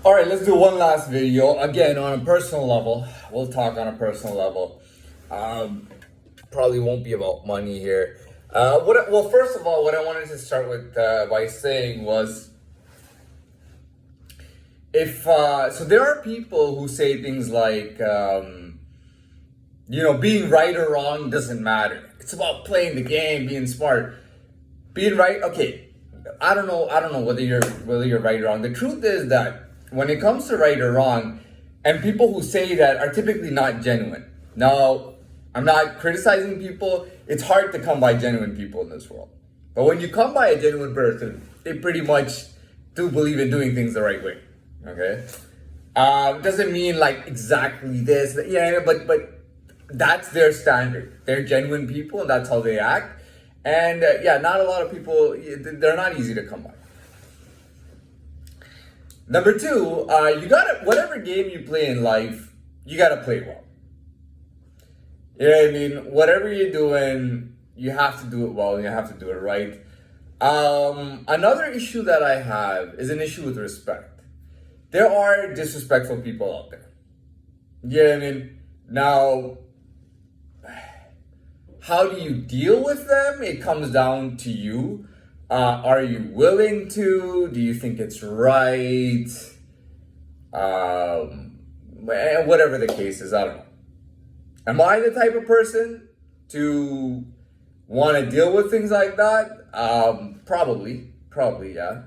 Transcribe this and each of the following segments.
All right, let's do one last video. Again, on a personal level. We'll talk on a personal level. Um, Probably won't be about money here. Well, first of all, what I wanted to start with by saying was, if so, there are people who say things like, being right or wrong doesn't matter. It's about playing the game, being smart, being right. Okay, I don't know whether you're right or wrong. The truth is that when it comes to right or wrong, and people who say that are typically not genuine. Now, I'm not criticizing people. It's hard to come by genuine people in this world. But when you come by a genuine person, they pretty much do believe in doing things the right way. Okay? Doesn't mean like exactly this. Yeah, but that's their standard. They're genuine people and that's how they act. And not a lot of people, they're not easy to come by. Number two, you gotta, whatever game you play in life, you gotta play well. You know what I mean? Whatever you're doing, you have to do it well, and you have to do it right. Another issue that I have is an issue with respect. There are disrespectful people out there. You know what I mean? Now, how do you deal with them? It comes down to you. Are you willing to? Do you think it's right? Whatever the case is, I don't know. Am I the type of person to want to deal with things like that? Probably, yeah.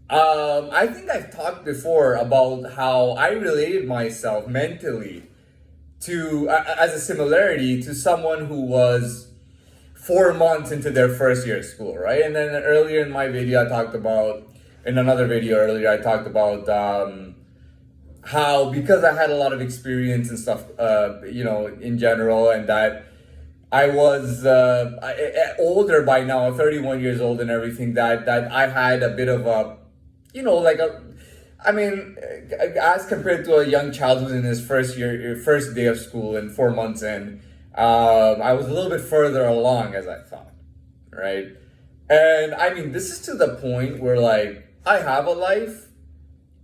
I think I've talked before about how I related myself mentally to, as a similarity to someone who was 4 months into their first year of school, right? And then earlier in my video, in another video earlier, I talked about how, because I had a lot of experience and stuff, in general, and that I was older by now, 31 years old and everything, that I had a bit of a, as compared to a young child who's in his first day of school and 4 months in, I was a little bit further along as I thought, right? And I mean, this is to the point where like, I have a life,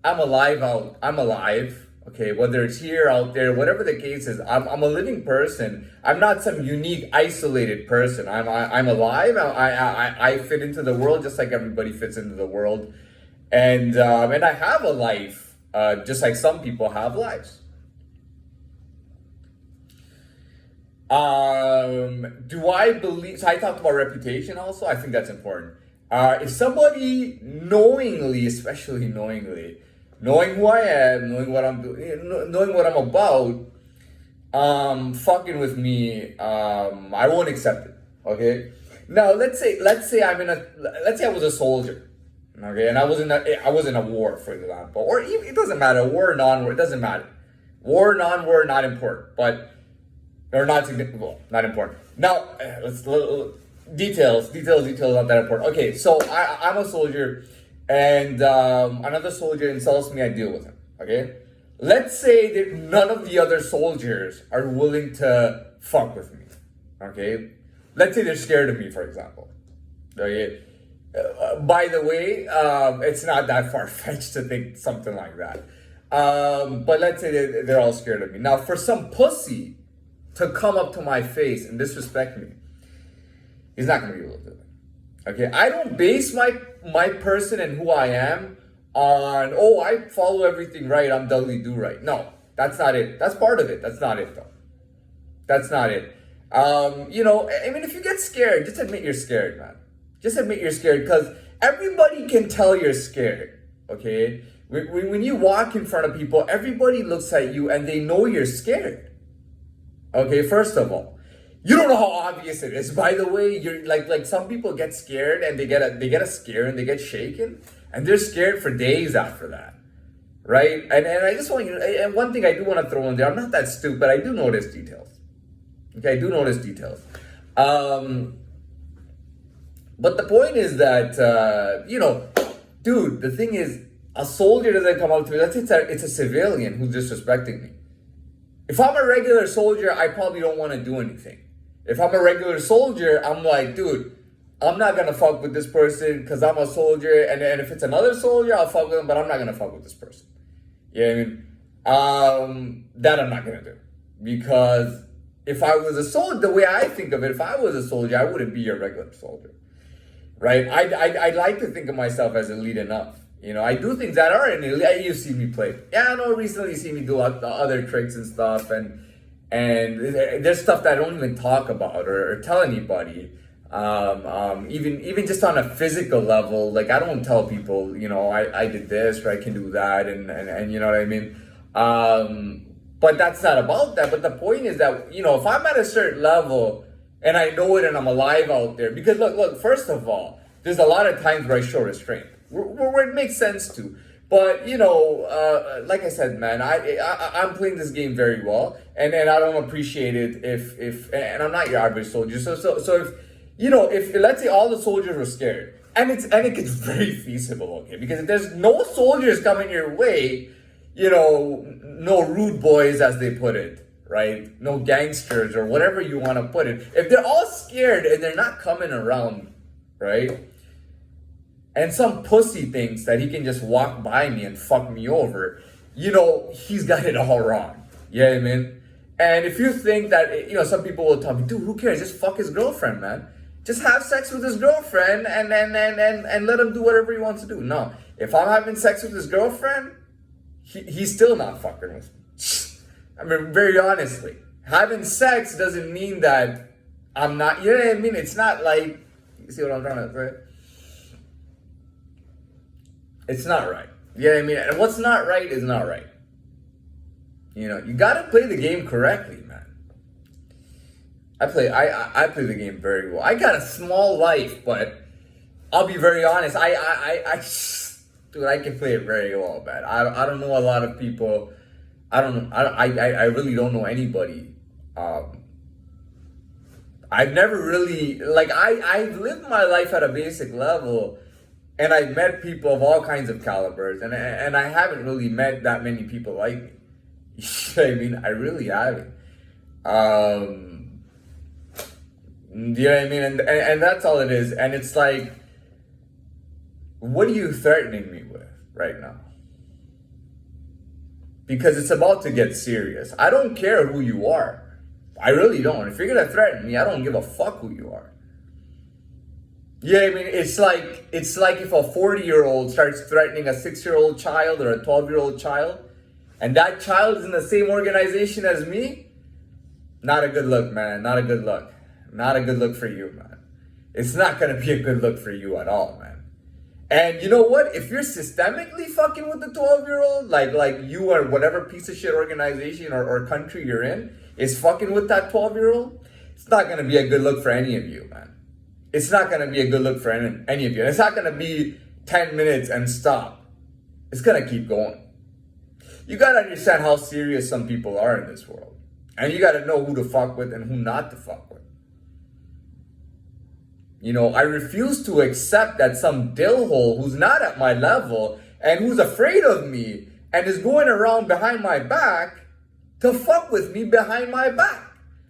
I'm alive, okay? Whether it's here, out there, whatever the case is, I'm a living person. I'm not some unique, isolated person. I'm alive, I fit into the world just like everybody fits into the world. And I have a life, just like some people have lives. Do I believe, so I talked about reputation also, I think that's important. If somebody knowingly, especially knowingly, knowing who I am, knowing what I'm doing, knowing what I'm about, fucking with me, I won't accept it, okay? Now, let's say I was a soldier, okay, and I was in a war, for example, or even, it doesn't matter, war or non-war, it doesn't matter. War, non-war, not important, but or not significant, well, not important. Now, details not that important. Okay, so I'm a soldier, and another soldier insults me, I deal with him, okay? Let's say that none of the other soldiers are willing to fuck with me, okay? Let's say they're scared of me, for example, okay? By the way, it's not that far-fetched to think something like that. But let's say they're all scared of me. Now, for some pussy to come up to my face and disrespect me, he's not going to be able to do it. Okay, I don't base my person and who I am on, I follow everything right, I'm dully do right. No, that's not it. That's part of it. That's not it, though. That's not it. If you get scared, just admit you're scared, man. Just admit you're scared, because everybody can tell you're scared, okay? When you walk in front of people, everybody looks at you and they know you're scared. Okay, first of all, you don't know how obvious it is. By the way, you're like some people get scared and they get a scare and they get shaken and they're scared for days after that, right? And I just want you to, and one thing I do want to throw in there, I'm not that stupid. I do notice details. Okay, I do notice details. But the point is that dude, the thing is, a soldier doesn't come up to me. It's a civilian who's disrespecting me. If I'm a regular soldier, I probably don't want to do anything. If I'm a regular soldier, I'm like, dude, I'm not gonna fuck with this person because I'm a soldier, and if it's another soldier, I'll fuck with him, but I'm not gonna fuck with this person. You know what I mean? That I'm not gonna do. Because if I was a soldier, the way I think of it, if I was a soldier, I wouldn't be a regular soldier. Right? I like to think of myself as elite enough. You know, I do things that are in elite. You see me play. Yeah, I know recently you see me do other tricks and stuff, and there's stuff that I don't even talk about or tell anybody. Even just on a physical level, like I don't tell people, you know, I did this or I can do that, and you know what I mean. But that's not about that. But the point is that, you know, if I'm at a certain level and I know it and I'm alive out there, because look, first of all, there's a lot of times where I show restraint, where it makes sense to. But, you know, like I said, man, I'm playing this game very well, and I don't appreciate it if and I'm not your average soldier. So if, you know, if let's say all the soldiers were scared, and it gets very feasible, okay, because if there's no soldiers coming your way, you know, no rude boys, as they put it, right? No gangsters or whatever you want to put it. If they're all scared and they're not coming around, right? And some pussy thinks that he can just walk by me and fuck me over, you know, he's got it all wrong. You know what I mean? And if you think that, you know, some people will tell me, dude, who cares? Just fuck his girlfriend, man. Just have sex with his girlfriend and let him do whatever he wants to do. No, if I'm having sex with his girlfriend, he's still not fucking with me. I mean, very honestly, having sex doesn't mean that I'm not, you know what I mean? It's not like, you see what I'm trying to say? It's not right. You know what I mean? And what's not right is not right. You know, you gotta play the game correctly, man. I play the game very well. I got a small life, but I'll be very honest. Dude, I can play it very well, man. I don't know a lot of people. I really don't know anybody. I've never really, like, I've lived my life at a basic level, and I've met people of all kinds of calibers, and I haven't really met that many people like me. You know what I mean? I really haven't. You know what I mean? And that's all it is. And it's like, what are you threatening me with right now? Because it's about to get serious. I don't care who you are. I really don't. If you're gonna threaten me, I don't give a fuck who you are. Yeah, I mean, it's like if a 40-year-old starts threatening a 6-year-old child or a 12-year-old child, and that child is in the same organization as me. Not a good look, man. Not a good look. Not a good look for you, man. It's not gonna be a good look for you at all, man. And you know what? If you're systemically fucking with the 12-year-old, like you or whatever piece of shit organization or country you're in is fucking with that 12-year-old, it's not gonna be a good look for any of you, man. It's not gonna be a good look for any of you. And it's not gonna be 10 minutes and stop. It's gonna keep going. You gotta understand how serious some people are in this world. And you gotta know who to fuck with and who not to fuck with. You know, I refuse to accept that some dillhole who's not at my level and who's afraid of me and is going around behind my back to fuck with me behind my back.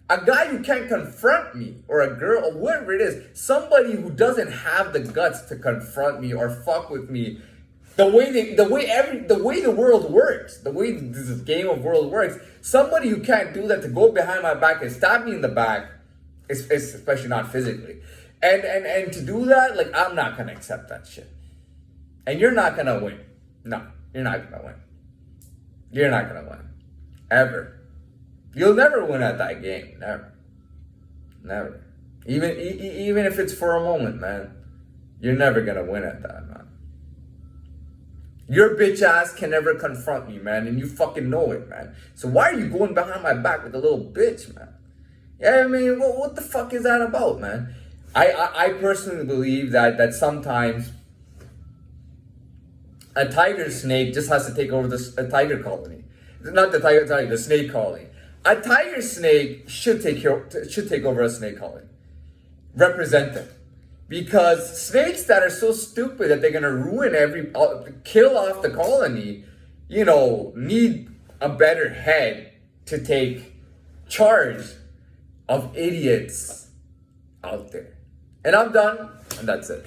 A guy who can't confront me, or a girl, or whoever it is, somebody who doesn't have the guts to confront me or fuck with me, the way the world works, the way this game of world works, somebody who can't do that, to go behind my back and stab me in the back, especially not physically, and to do that, like, I'm not gonna accept that shit. And you're not gonna win. No, you're not gonna win. You're not gonna win. Ever. You'll never win at that game. Never. Never. Even if it's for a moment, man. You're never gonna win at that, man. Your bitch ass can never confront me, man, and you fucking know it, man. So why are you going behind my back with a little bitch, man? Yeah, I mean, what the fuck is that about, man? I personally believe that sometimes a tiger snake just has to take over a tiger colony. Not the tiger, the snake colony. A tiger snake should take over a snake colony. Represent them. Because snakes that are so stupid that they're gonna ruin kill off the colony, you know, need a better head to take charge of idiots out there. And I'm done, and that's it.